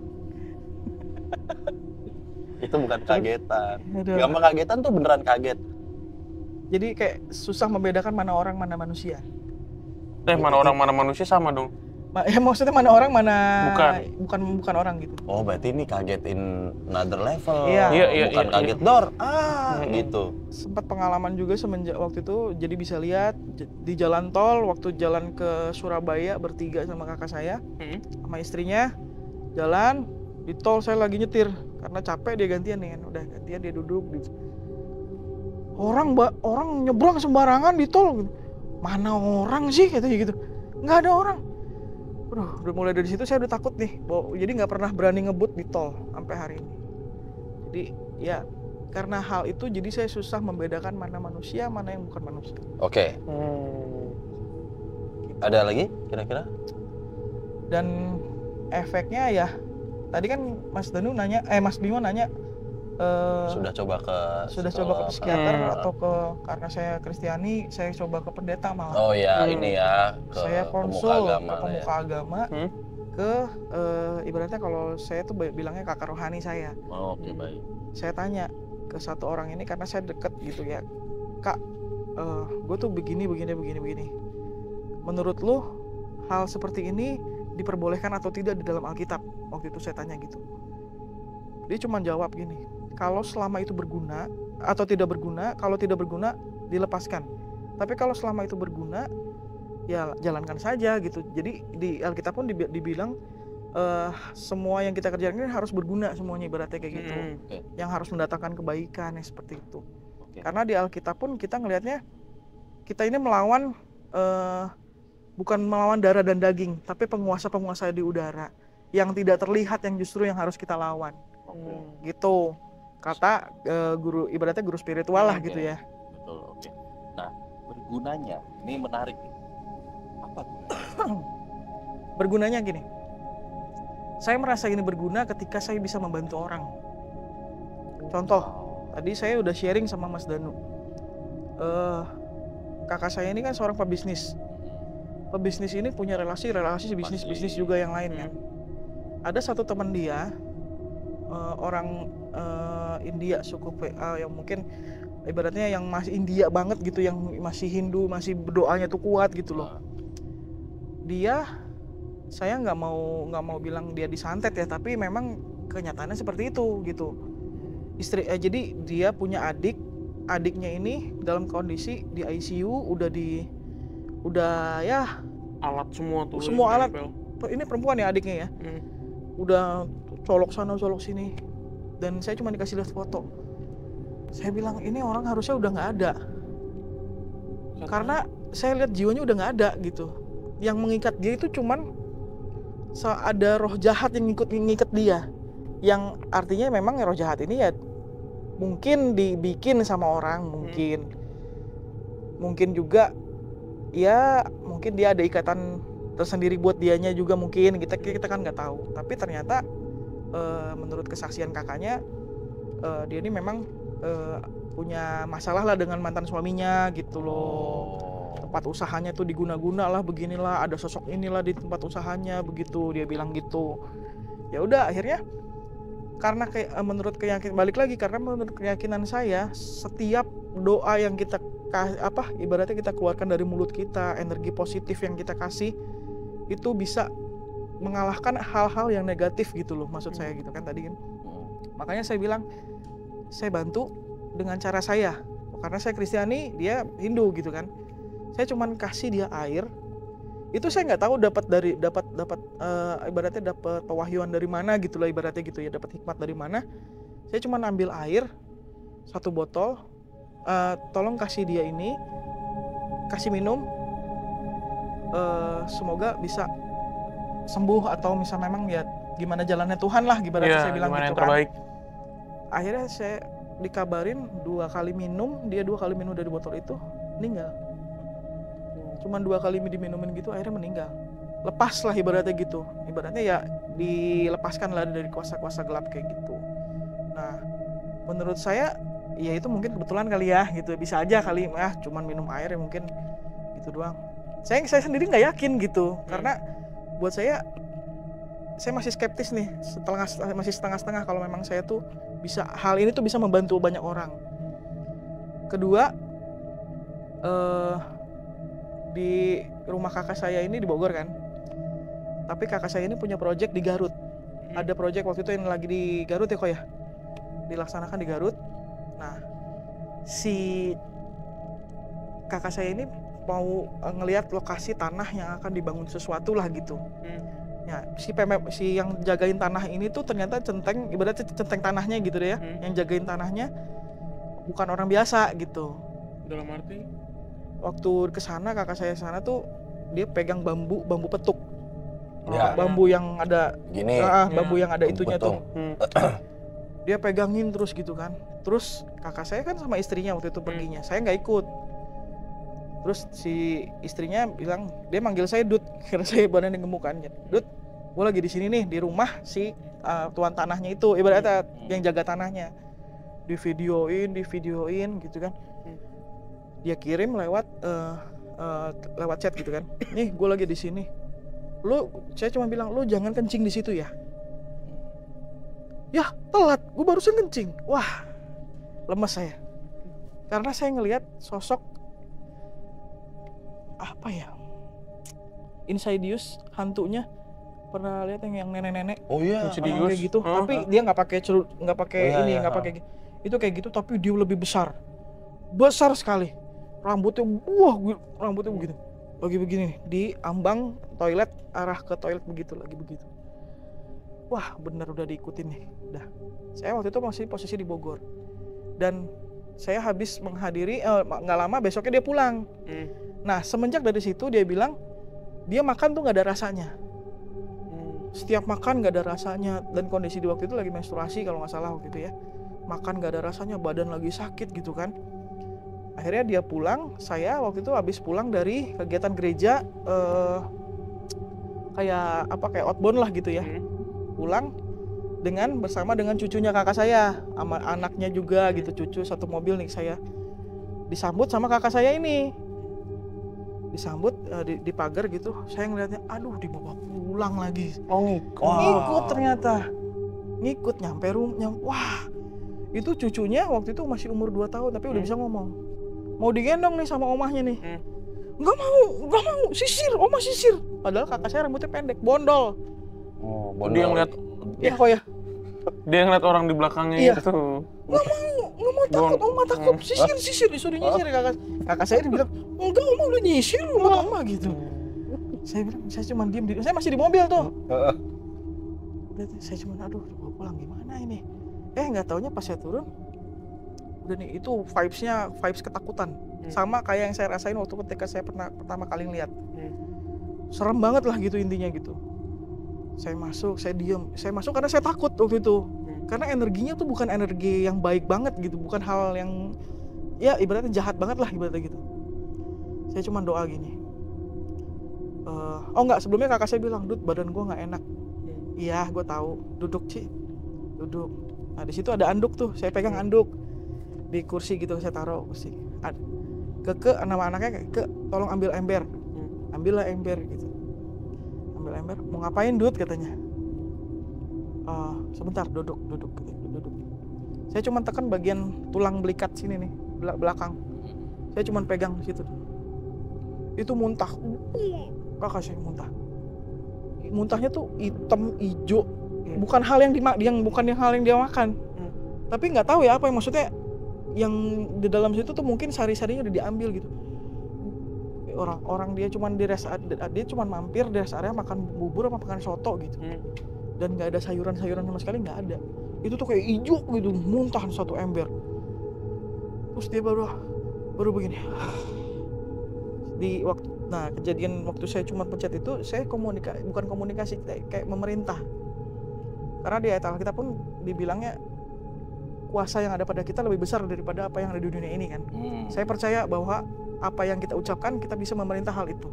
Itu bukan kagetan.
Aduh.
Gampang kagetan tuh beneran kaget.
Jadi kayak susah membedakan mana orang mana manusia.
Mana orang mana manusia sama dong.
Ya maksudnya mana orang mana bukan orang gitu.
Oh berarti ini kagetin another level.
Iya.
Bukan kaget dor. Gitu.
Sempat pengalaman juga semenjak waktu itu, jadi bisa lihat di jalan tol waktu jalan ke Surabaya bertiga sama kakak saya sama istrinya jalan di tol, saya lagi nyetir karena capek, dia gantian nih kan, udah gantian dia duduk gitu. Orang nyebrang sembarangan di tol gitu. Mana orang sih katanya gitu, nggak ada orang. Udah mulai dari situ saya udah takut nih, jadi nggak pernah berani ngebut di tol sampai hari ini. Jadi ya karena hal itu jadi saya susah membedakan mana manusia mana yang bukan manusia.
Oke. Ada lagi kira-kira?
Dan efeknya ya tadi kan Mas Bimo nanya
sudah coba ke
psikiater atau karena saya Kristiani saya coba ke pendeta malah.
Oh ya ini ya
saya konsul ke pemuka agama ke ibaratnya kalau saya tuh bilangnya kakak rohani saya.
Oke, baik.
Saya tanya ke satu orang ini karena saya deket gitu ya, Kak, gue tuh begini. Menurut lu hal seperti ini diperbolehkan atau tidak di dalam Alkitab? Waktu itu saya tanya gitu. Dia cuma jawab gini, kalau selama itu berguna atau tidak berguna, kalau tidak berguna dilepaskan. Tapi kalau selama itu berguna, ya jalankan saja gitu. Jadi di Alkitab pun dibilang semua yang kita kerjakan ini harus berguna semuanya, ibaratnya kayak gitu. Yang harus mendatangkan kebaikan ya seperti itu. Karena di Alkitab pun kita ngelihatnya kita ini melawan bukan melawan darah dan daging, tapi penguasa-penguasa di udara yang tidak terlihat yang justru yang harus kita lawan. Gitu kata guru, ibaratnya guru spiritual lah gitu ya.
Betul. Oke. Nah, bergunanya ini menarik. Apa?
Bergunanya gini, saya merasa ini berguna ketika saya bisa membantu orang. Contoh, tadi saya udah sharing sama Mas Danu, kakak saya ini kan seorang pebisnis. Pebisnis ini punya relasi bisnis juga yang lain kan. Ada satu teman dia, orang India suku yang mungkin ibaratnya yang masih India banget gitu, yang masih Hindu, masih berdoanya tuh kuat gitu loh. Dia, saya nggak mau bilang dia disantet ya, tapi memang kenyataannya seperti itu gitu. Jadi dia punya adiknya ini dalam kondisi di ICU, udah ya
alat semua
alat. Ini perempuan ya adiknya ya. Udah colok sana colok sini, dan saya cuma dikasih lihat foto. Saya bilang ini orang harusnya udah nggak ada, karena saya lihat jiwanya udah nggak ada gitu. Yang mengikat dia itu cuman ada roh jahat yang ngikat dia, yang artinya memang roh jahat ini ya mungkin dibikin sama orang, mungkin juga ya mungkin dia ada ikatan tersendiri buat dianya juga, mungkin kita kan nggak tahu. Tapi ternyata menurut kesaksian kakaknya, dia ini memang punya masalah lah dengan mantan suaminya gitu loh. Tempat usahanya tuh diguna-guna lah, beginilah, ada sosok inilah di tempat usahanya, begitu dia bilang gitu. Ya udah akhirnya karena menurut keyakinan saya, setiap doa yang kita ibaratnya kita keluarkan dari mulut kita, energi positif yang kita kasih itu bisa mengalahkan hal-hal yang negatif gitu loh, maksud saya gitu kan tadi kan. Makanya saya bilang saya bantu dengan cara saya, karena saya Kristiani, dia Hindu gitu kan. Saya cuman kasih dia air. Itu saya nggak tahu dapat ibaratnya dapat pewahyuan dari mana gitu lah, ibaratnya gitu ya, dapat hikmat dari mana. Saya cuman ambil air 1 botol, tolong kasih dia ini, kasih minum, semoga bisa sembuh atau misal memang ya gimana jalannya Tuhan lah, ibaratnya saya bilang gitu kan. Akhirnya saya dikabarin 2 kali minum, dia 2 kali minum dari botol itu meninggal. Cuman 2 kali diminumin gitu akhirnya meninggal. Lepas lah ibaratnya gitu. Ibaratnya ya dilepaskan lah dari kuasa-kuasa gelap kayak gitu. Nah, menurut saya ya itu mungkin kebetulan kali ya gitu. Bisa aja kali cuman minum air ya mungkin gitu doang. Saya sendiri nggak yakin gitu. Karena buat saya masih skeptis nih, masih setengah-setengah kalau memang saya tuh hal ini tuh bisa membantu banyak orang. Kedua, eh di rumah kakak saya ini di Bogor kan. Tapi kakak saya ini punya project di Garut. Ada project waktu itu yang lagi di Garut ya kok ya. Dilaksanakan di Garut. Nah, si kakak saya ini mau ngelihat lokasi tanah yang akan dibangun sesuatu lah gitu. Ya, si yang jagain tanah ini tuh ternyata ibaratnya centeng tanahnya gitu deh ya. Yang jagain tanahnya bukan orang biasa gitu.
Dalam arti?
Waktu ke sana kakak saya sana tuh dia pegang bambu petuk.
Ya.
Bambu yang ada
Gini.
bambu yang ada itunya tuh.
Betul.
Dia pegangin terus gitu kan. Terus kakak saya kan sama istrinya waktu itu perginya. Saya nggak ikut. Terus si istrinya bilang, dia manggil saya Dut, karena saya badannya gemuk kan. Dut, gue lagi di sini nih di rumah si tuan tanahnya itu, ibaratnya yang jaga tanahnya. Di videoin gitu kan. Dia kirim lewat chat gitu kan. Nih gue lagi di sini. Saya cuma bilang, lu jangan kencing di situ ya. Ya telat, gue barusan kencing. Wah, lemes saya. Karena saya ngelihat sosok apa ya, Insidious hantunya. Pernah lihat yang nenek-nenek
Oh iya.
orang kayak gitu, tapi dia nggak pakai pakai itu kayak gitu, tapi dia lebih besar sekali. Rambutnya begitu, lagi begini nih, di ambang toilet, arah ke toilet begitu. Wah, bener udah diikutin nih. Dah, saya waktu itu masih posisi di Bogor dan saya habis menghadiri, nggak lama besoknya dia pulang. Nah, semenjak dari situ dia bilang dia makan tuh nggak ada rasanya. Setiap makan nggak ada rasanya, dan kondisi di waktu itu lagi menstruasi kalau nggak salah waktu itu ya. Makan nggak ada rasanya, badan lagi sakit gitu kan. Akhirnya dia pulang, saya waktu itu habis pulang dari kegiatan gereja, kayak outbound lah gitu ya. Pulang bersama dengan cucunya kakak saya, sama anaknya juga gitu, cucu satu mobil nih saya. Disambut sama kakak saya ini. Disambut di pagar gitu, saya ngeliatnya, aduh dibawa pulang lagi. Ngikut ternyata, ngikut nyampe rumahnya. Wah, itu cucunya waktu itu masih umur 2 tahun tapi udah bisa ngomong. Mau digendong nih sama omahnya nih. Nggak mau, oma sisir. Padahal kakak saya rambutnya pendek, bondol.
Oh,
Dia ngeliat,
Ya kok ya.
dia ngeliat orang di belakangnya gitu.
Nggak mau takut, oma takut, sisir, disuruh nyisir. Kakak saya bilang, enggak, oma udah nyisir rumah oma gitu. Saya bilang, saya cuma diem, saya masih di mobil tuh. Saya cuma, aduh dibawa pulang gimana ini. Nggak taunya pas saya turun, udah nih, itu vibes ketakutan. Sama kayak yang saya rasain waktu ketika saya pertama kali ngeliat. Serem banget lah gitu intinya gitu. Saya masuk, saya diem. Saya masuk karena saya takut waktu itu. Karena energinya tuh bukan energi yang baik banget gitu. Bukan hal yang, ya ibaratnya jahat banget lah ibaratnya gitu. Saya cuma doa gini. Sebelumnya kakak saya bilang, Dut, badan gue nggak enak. Iya, gue tahu. Duduk, Ci. Duduk. Nah, di situ ada anduk tuh. Saya pegang anduk. Di kursi gitu, saya taruh kursi. Nama anaknya, tolong ambil ember. Ambillah ember gitu. Ambil ember, mau ngapain Dut katanya. Sebentar, duduk. Saya cuma tekan bagian tulang belikat sini nih, belakang. Saya cuma pegang situ. Itu muntah. Kakak saya muntah. Muntahnya tuh hitam hijau. Bukan hal yang dia makan. Tapi nggak tahu ya apa yang maksudnya. Yang di dalam situ tuh mungkin sari-sarinya udah diambil gitu. Orang dia cuma mampir di rest area makan bubur apa makan soto gitu. Dan nggak ada sayuran-sayuran sama sekali, nggak ada. Itu tuh kayak hijau gitu, muntah satu ember. Terus dia baru begini. Kejadian waktu saya cuma pencet itu, saya bukan komunikasi, kayak memerintah. Karena di ayat Alkitab pun dibilangnya kuasa yang ada pada kita lebih besar daripada apa yang ada di dunia ini kan. Saya percaya bahwa apa yang kita ucapkan kita bisa memerintah hal itu.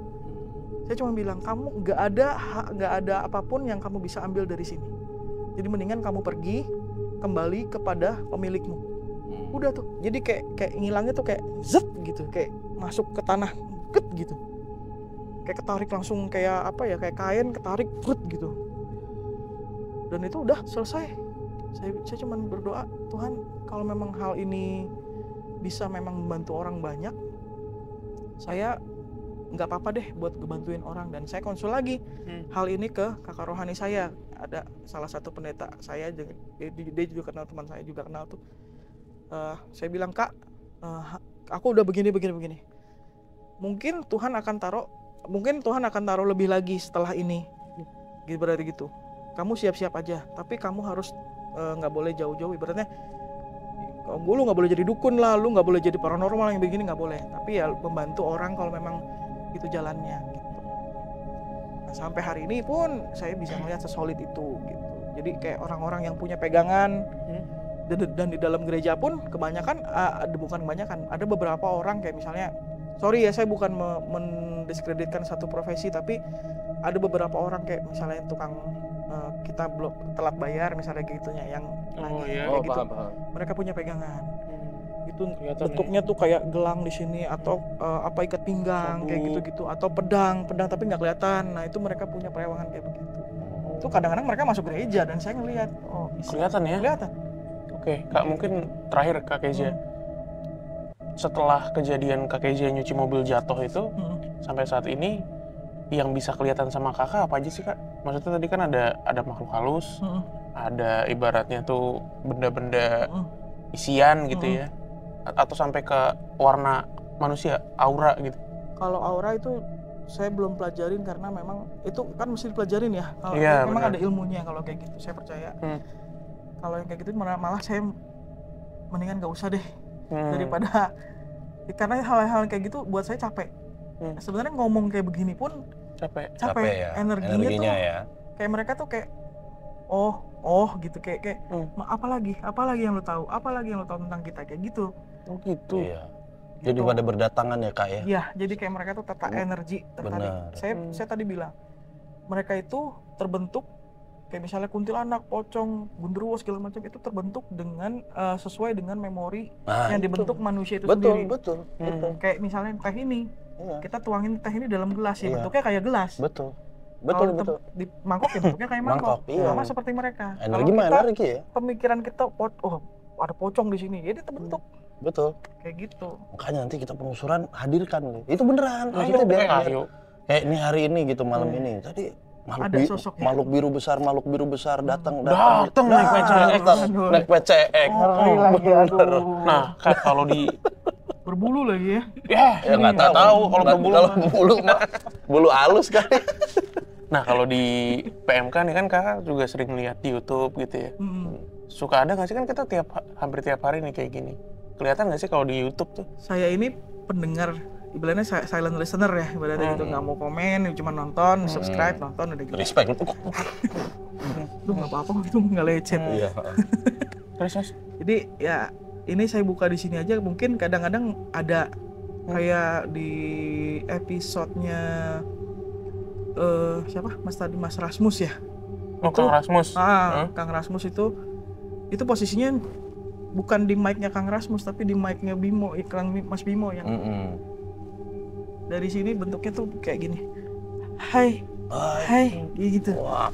Saya cuma bilang, kamu nggak ada apapun yang kamu bisa ambil dari sini. Jadi mendingan kamu pergi kembali kepada pemilikmu. Udah tuh. Jadi kayak ngilangnya tuh kayak zet gitu, kayak masuk ke tanah gitu. Kayak ketarik langsung kayak kayak kain ketarik gitu. Dan itu udah selesai. Saya cuma berdoa, Tuhan, kalau memang hal ini bisa memang membantu orang banyak, saya nggak apa-apa deh buat ngebantuin orang, dan saya konsul lagi hal ini ke kakak rohani saya. Ada salah satu pendeta saya, dia juga kenal, teman saya juga kenal tuh. Saya bilang, Kak, aku udah begini. Mungkin Tuhan akan taruh lebih lagi setelah ini. Berarti gitu. Kamu siap-siap aja, tapi kamu harus nggak boleh jauh-jauh. Ibaratnya, lu nggak boleh jadi dukun lah, lu nggak boleh jadi paranormal yang begini, nggak boleh. Tapi ya membantu orang kalau memang itu jalannya. Gitu. Nah, sampai hari ini pun saya bisa melihat sesolid itu. Gitu. Jadi kayak orang-orang yang punya pegangan. Dan di dalam gereja pun kebanyakan, ada beberapa orang kayak misalnya, sorry ya saya bukan mendiskreditkan satu profesi, tapi ada beberapa orang kayak misalnya tukang kita belum telat bayar misalnya gitunya, yang kayak gitu.
Paham.
Mereka punya pegangan. Itu bentuknya tuh kayak gelang di sini, atau ikat pinggang kayak gitu-gitu, atau pedang tapi nggak kelihatan. Nah itu mereka punya perewangan kayak begitu. Itu kadang-kadang mereka masuk gereja dan saya ngelihat,
kelihatan ya?
Kelihatan.
Oke, Kak, mungkin terakhir Kak Kezia. Setelah kejadian Kak Kezia nyuci mobil jatuh itu, sampai saat ini yang bisa kelihatan sama Kakak apa aja sih, Kak? Maksudnya tadi kan ada makhluk halus, ada ibaratnya tuh benda-benda isian gitu ya. Atau sampai ke warna manusia, aura gitu.
Kalau aura itu saya belum pelajarin, karena memang itu kan mesti dipelajarin ya. Kalau memang ada ilmunya kalau kayak gitu, saya percaya. Kalau yang kayak gitu malah saya mendingan nggak usah deh, daripada, karena hal-hal kayak gitu buat saya capek. Sebenarnya ngomong kayak begini pun capek
ya.
energinya tuh
ya.
kayak mereka tuh kayak gitu, kayak apalagi yang lo tahu, tentang kita, kayak gitu.
Gitu.
Iya. Jadi pada berdatangan ya, Kak ya.
Iya, jadi kayak mereka tuh energi tertarik. Saya tadi bilang mereka itu terbentuk kayak misalnya kuntilanak, pocong, gundurwo segala macam, itu terbentuk dengan sesuai dengan memori yang dibentuk manusia itu sendiri.
Betul.
Kayak misalnya teh ini, kita tuangin teh ini dalam gelas ya, bentuknya kayak gelas. Betul. Di mangkok ya bentuknya kayak mangkok. Sama seperti mereka.
Energi ya.
Pemikiran kita, ada pocong di sini, jadi terbentuk.
Betul.
Kayak gitu.
Makanya nanti kita pengusuran hadirkan. Itu beneran.
Ayo.
Kayak ini hari ini gitu, malam ini. Tadi makhluk biru besar datang naik PCX.
Nah, Kak, kalau di
berbulu lagi ya.
Ya nggak tahu kalau berbulu bulu halus kali.
Nah, kalau di PMK nih kan Kakak juga sering lihat di YouTube gitu ya. Suka ada nggak sih, kan kita hampir tiap hari nih kayak gini. Kelihatan nggak sih kalau di YouTube tuh?
Saya ini pendengar, ibaratnya silent listener ya, ibaratnya gitu, nggak mau komen, cuma nonton, subscribe, nonton, udah gitu.
Respect.
Lu nggak apa-apa, itu nggak lecet.
Iya.
Terus.
Jadi ya ini saya buka di sini aja, mungkin kadang-kadang ada kayak di episodenya siapa? Mas Rasmus ya.
Kang Rasmus.
Kang Rasmus itu posisinya bukan di mic-nya Kang Rasmus, tapi di mic-nya Bimo, iklan Mas Bimo yang dari sini bentuknya tuh kayak gini. Hai, gitu.
Wah,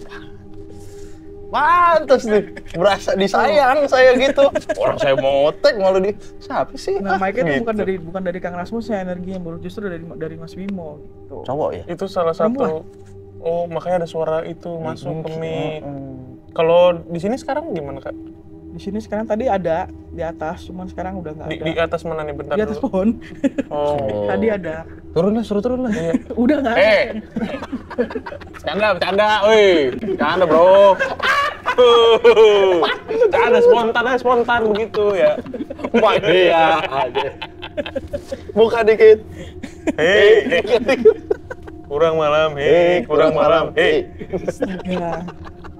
pantes nih, berasa disayang saya gitu. Orang saya mau tag malah siapa sih?
Nah, mic-nya tuh bukan dari Kang Rasmusnya energinya, baru justru dari Mas Bimo gitu.
Cowok ya?
Itu salah satu. Oh, makanya ada suara itu masuk ke mic. Kalau di sini sekarang gimana, Kak?
Di sini sekarang tadi ada di atas, cuman sekarang udah nggak ada.
Di atas mana nih, bentar
di atas pohon. Tadi ada.
Suruh turun lah. Iya.
Udah nggak ada.
Bercanda, woi. Bercanda, bro. Bercanda spontan begitu ya.
Wah, iya. Buka dikit.
Kurang malam.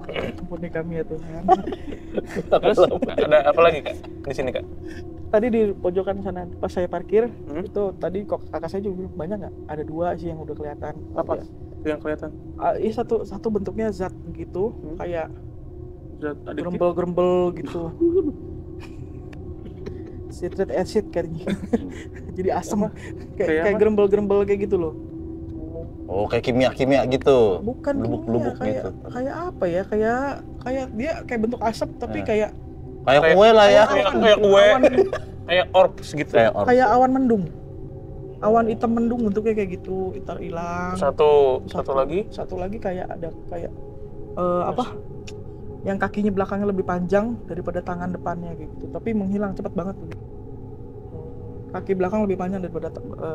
Ampuni kami ya Tuhan.
Terus ada apa lagi, Kak, di sini, Kak?
Tadi di pojokan sana pas saya parkir, itu tadi kok kakak saya juga bilang, banyak nggak? Ada 2 sih yang udah kelihatan.
Apa yang kelihatan?
Satu bentuknya zat gitu, kayak
Zat adiktif.
gerembel gitu. Citric acid kayaknya. Jadi asam. Kayak gerembel kayak gitu loh.
Oh, kayak kimia gitu.
Bukan
lubuk-lubuk gitu.
Kayak apa ya? Kayak dia kayak bentuk asap tapi kayak
kue lah ya.
Kayak kue. Kayak orbs gitu.
Kayak awan mendung. awan hitam mendung bentuknya kayak gitu, ntar hilang.
Satu lagi.
Satu lagi kayak ada kayak apa? Yang kakinya belakangnya lebih panjang daripada tangan depannya kayak gitu, tapi menghilang cepat banget tuh. Kaki belakang lebih panjang daripada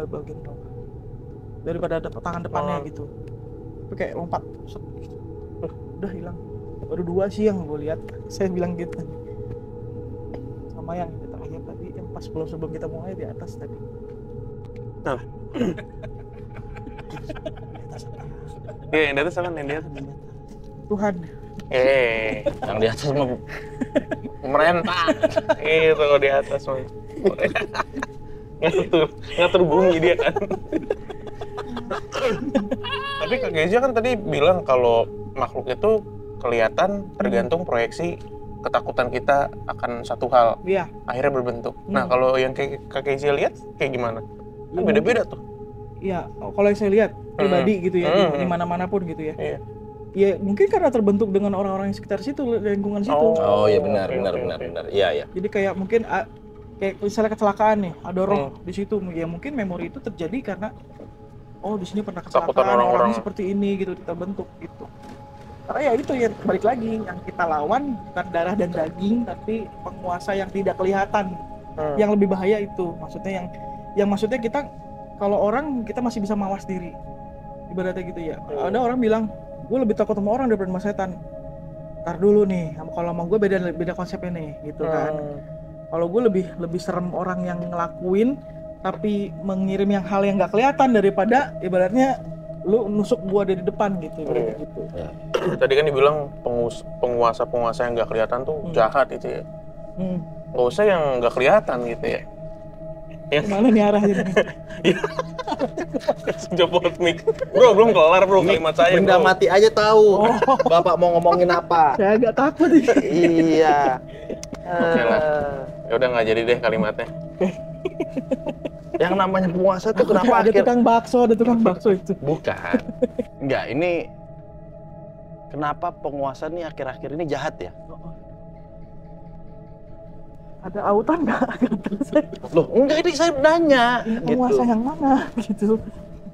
bagian bawah. Daripada tangan depannya gitu. Tapi kayak lompat, set, gitu. Udah hilang. Baru 2 sih yang gue lihat. Saya bilang gitu. Sama yang terakhir tadi, yang pas sebelum kita mulai di atas tadi.
Nah. Yang di atas apa? Yang di atas.
Tuhan.
Yang di atas mah
Merentah. Itu kalau di atas mah. Ngatur bumi dia kan. Tapi Kak Kezia kan tadi bilang kalau makhluk itu kelihatan tergantung proyeksi ketakutan kita akan satu hal.
Iya.
Akhirnya berbentuk. Nah, kalau yang Kak Kezia lihat kayak gimana? Kan beda-beda tuh.
Iya, kalau yang saya lihat pribadi gitu ya, di mana-mana pun gitu ya.
Iya.
Ya mungkin karena terbentuk dengan orang-orang yang sekitar situ, lingkungan situ.
Oh iya benar. Iya.
Jadi kayak mungkin kayak misalnya kecelakaan nih, ada roh di situ, ya mungkin memori itu terjadi karena di sini pernah kecelakaan, orangnya seperti ini gitu, terbentuk gitu. Karena ya itu ya balik lagi, yang kita lawan bukan darah dan daging, tapi penguasa yang tidak kelihatan. Yang lebih bahaya itu, maksudnya yang maksudnya kita kalau orang kita masih bisa mawas diri, ibaratnya gitu ya. Ada orang bilang, gue lebih takut sama orang daripada sama setan. Ntar dulu nih, kalau sama gue beda konsepnya nih, gitu kan. Kalau gue lebih serem orang yang ngelakuin tapi mengirim yang hal yang nggak kelihatan daripada ibaratnya lu nusuk gua dari depan gitu. Gitu.
Ya.
Tadi kan dibilang penguasa yang nggak kelihatan tuh jahat itu ya. Nggak usah yang nggak kelihatan gitu ya.
Mana nih arahnya?
Jopot mic. Bro, belum kelar bro kalimat saya.
Benda mati aja tahu. Bapak mau ngomongin apa?
Saya agak takut ini.
Iya.
Oke lah. Ya udah nggak jadi deh kalimatnya.
Yang namanya penguasa tuh kenapa
ada tukang bakso itu.
Bukan. Enggak, ini kenapa penguasa nih akhir-akhir ini jahat ya?
Ada autan nggak?
Loh, enggak, ini saya nanya.
Penguasa
Gitu.
yang mana gitu.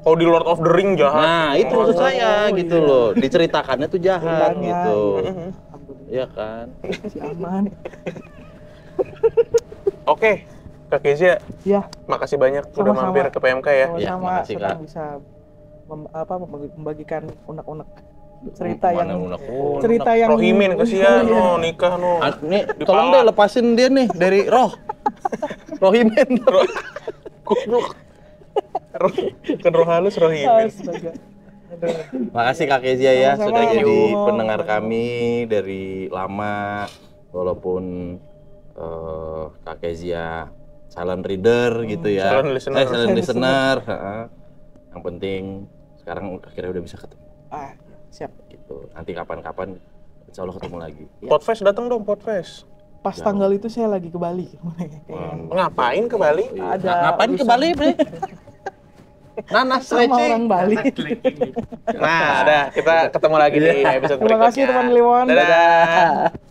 Kalau di Lord of the Ring jahat.
Nah, itu maksud saya gitu
iya.
loh. Diceritakannya tuh jahat
Bilangnya,
gitu.
Alhamdulillah.
Iya kan?
Si aman.
Oke, Kak Kezia.
Ya.
Makasih banyak udah
Sama-sama.
mampir ke PMK ya.
Ya,
Sama-sama
makasih,
senang
Kak.
bisa membagikan unek-unek cerita yang
unek-unek.
cerita yang
Rohimin kasihan nikah
Nih, tolong deh lepasin dia nih dari roh. Rohimin.
Goblok. Kan roh halus Rohimin.
Astaga.
Makasih Kak Kezia ya
Sama-sama.
sudah jadi
Yo.
pendengar kami dari lama, walaupun Kak Kezia silent reader gitu ya.
Silent listener.
Silent listener. Heeh. Yang penting sekarang akhirnya udah bisa ketemu
Siap.
gitu. Nanti kapan-kapan insya Allah ketemu lagi.
Podfest datang dong, Podfest.
Pas tanggal itu saya lagi ke Bali.
Ngapain ke Bali?
Ada
Ngapain ke
urusan
Bali, Bre? Nanas
sama
stretching.
orang Bali.
Nah, kita ketemu lagi di episode
Terima
berikutnya.
kasih teman Liwon.
Dadah.